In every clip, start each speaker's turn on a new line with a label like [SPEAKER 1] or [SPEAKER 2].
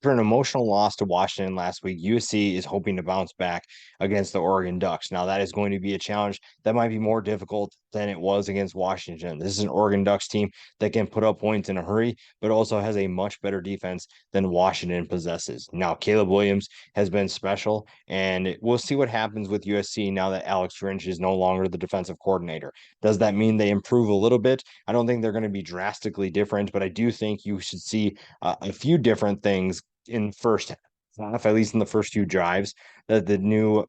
[SPEAKER 1] after an emotional loss to Washington last week, USC is hoping to bounce back against the Oregon Ducks. Now, that is going to be a challenge that might be more difficult than it was against Washington. This is an Oregon Ducks team that can put up points in a hurry, but also has a much better defense than Washington possesses. Now, Caleb Williams has been special, and we'll see what happens with USC now that Alex Grinch is no longer the defensive coordinator. Does that mean they improve a little bit? I don't think they're going to be drastically different, but I do think you should see a few different things in first half, at least in the first few drives, that the new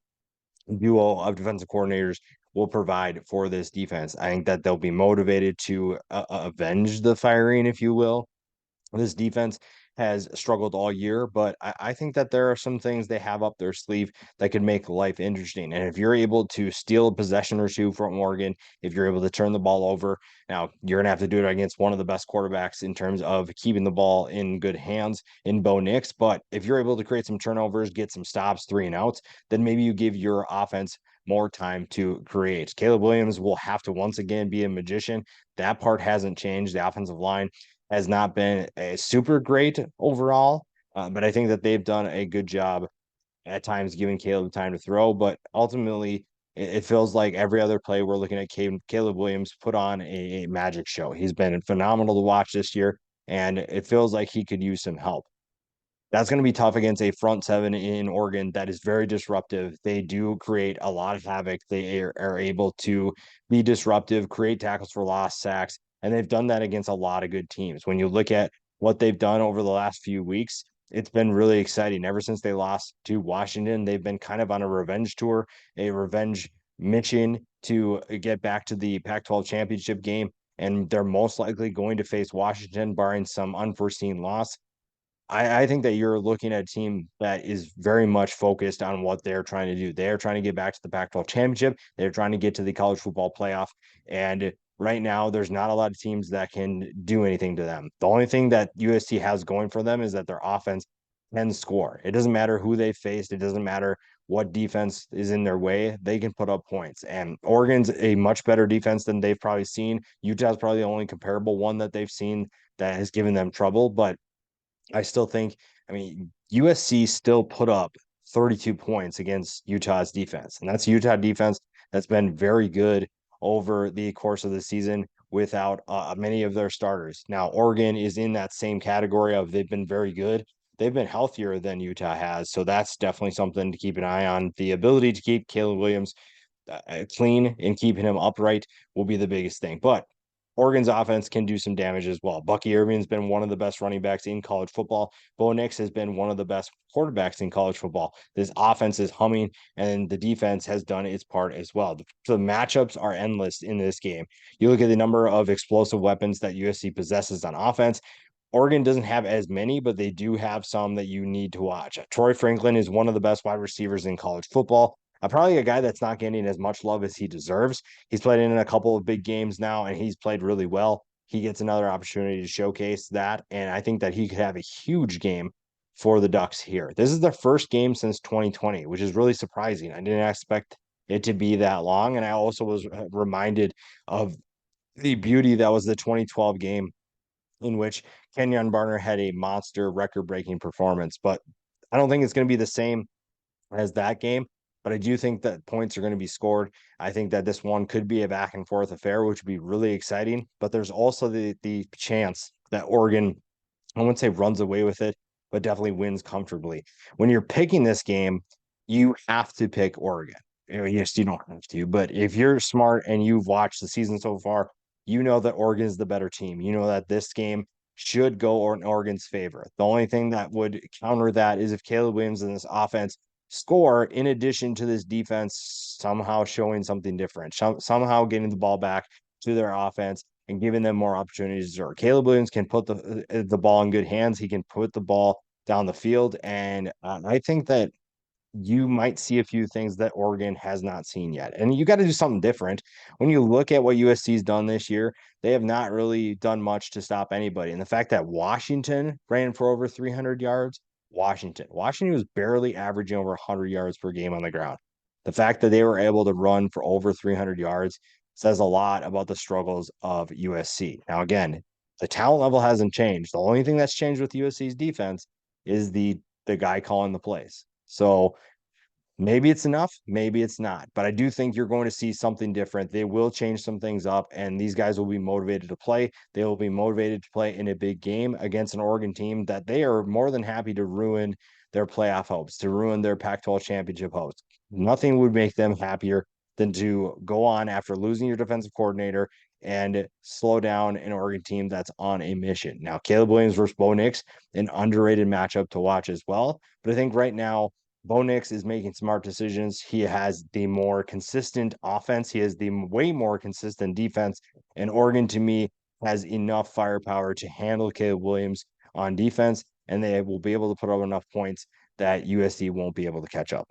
[SPEAKER 1] duo of defensive coordinators will provide for this defense. I think that they'll be motivated to avenge the firing, if you will. This defense has struggled all year, but I think that there are some things they have up their sleeve that could make life interesting. And if you're able to steal a possession or two from Oregon, if you're able to turn the ball over, now you're going to have to do it against one of the best quarterbacks in terms of keeping the ball in good hands in Bo Nix. But if you're able to create some turnovers, get some stops, 3-and-outs, then maybe you give your offense more time to create. Caleb Williams will have to once again be a magician. That part hasn't changed. The offensive line has not been a super great overall, but I think that they've done a good job at times giving Caleb time to throw. But ultimately, it feels like every other play we're looking at Caleb Williams put on a magic show. He's been phenomenal to watch this year, and it feels like he could use some help. That's going to be tough against a front seven in Oregon that is very disruptive. They do create a lot of havoc. They are able to be disruptive, create tackles for loss, sacks, and they've done that against a lot of good teams. When you look at what they've done over the last few weeks, it's been really exciting. Ever since they lost to Washington, they've been kind of on a revenge tour, a revenge mission to get back to the Pac-12 championship game, and they're most likely going to face Washington, barring some unforeseen loss. I think that you're looking at a team that is very much focused on what they're trying to do. They're trying to get back to the Pac-12 championship. They're trying to get to the college football playoff. And right now, there's not a lot of teams that can do anything to them. The only thing that USC has going for them is that their offense can score. It doesn't matter who they faced. It doesn't matter what defense is in their way. They can put up points. And Oregon's a much better defense than they've probably seen. Utah's probably the only comparable one that they've seen that has given them trouble. But I still think, I mean, USC still put up 32 points against Utah's defense. And that's Utah defense that's been very good over the course of the season without many of their starters. Now, Oregon is in that same category of they've been very good. They've been healthier than Utah has. So that's definitely something to keep an eye on. The ability to keep Caleb Williams clean and keeping him upright will be the biggest thing. But Oregon's offense can do some damage as well. Bucky Irving's been one of the best running backs in college football. Bo Nix has been one of the best quarterbacks in college football. This offense is humming, and the defense has done its part as well. The matchups are endless in this game. You look at the number of explosive weapons that USC possesses on offense. Oregon doesn't have as many, but they do have some that you need to watch. Troy Franklin is one of the best wide receivers in college football. Probably a guy that's not getting as much love as he deserves. He's played in a couple of big games now, and he's played really well. He gets another opportunity to showcase that, and I think that he could have a huge game for the Ducks here. This is their first game since 2020, which is really surprising. I didn't expect it to be that long, and I also was reminded of the beauty that was the 2012 game in which Kenyon Barner had a monster record-breaking performance. But I don't think it's going to be the same as that game, but I do think that points are going to be scored. I think that this one could be a back and forth affair, which would be really exciting. But there's also the chance that Oregon, I wouldn't say runs away with it, but definitely wins comfortably. When you're picking this game, you have to pick Oregon. Yes, you don't have to, but if you're smart and you've watched the season so far, you know that Oregon is the better team. You know that this game should go in Oregon's favor. The only thing that would counter that is if Caleb Williams in this offense score in addition to this defense somehow showing something different, somehow getting the ball back to their offense and giving them more opportunities. Or Caleb Williams can put the ball in good hands. He can put the ball down the field, and I think that you might see a few things that Oregon has not seen yet. And you got to do something different. When you look at what USC's done this year, they have not really done much to stop anybody. And the fact that Washington ran for over 300 yards, Washington was barely averaging over 100 yards per game on the ground. The fact that they were able to run for over 300 yards says a lot about the struggles of USC. Now, again, the talent level hasn't changed. The only thing that's changed with USC's defense is the guy calling the plays. So maybe it's enough, maybe it's not, but I do think you're going to see something different. They will change some things up, and these guys will be motivated to play. They will be motivated to play in a big game against an Oregon team that they are more than happy to ruin their playoff hopes, to ruin their Pac-12 championship hopes. Nothing would make them happier than to go on after losing your defensive coordinator and slow down an Oregon team that's on a mission. Now, Caleb Williams versus Bo Nix, an underrated matchup to watch as well. But I think right now, Bo Nix is making smart decisions. He has the more consistent offense. He has the way more consistent defense. And Oregon, to me, has enough firepower to handle Caleb Williams on defense, and they will be able to put up enough points that USC won't be able to catch up.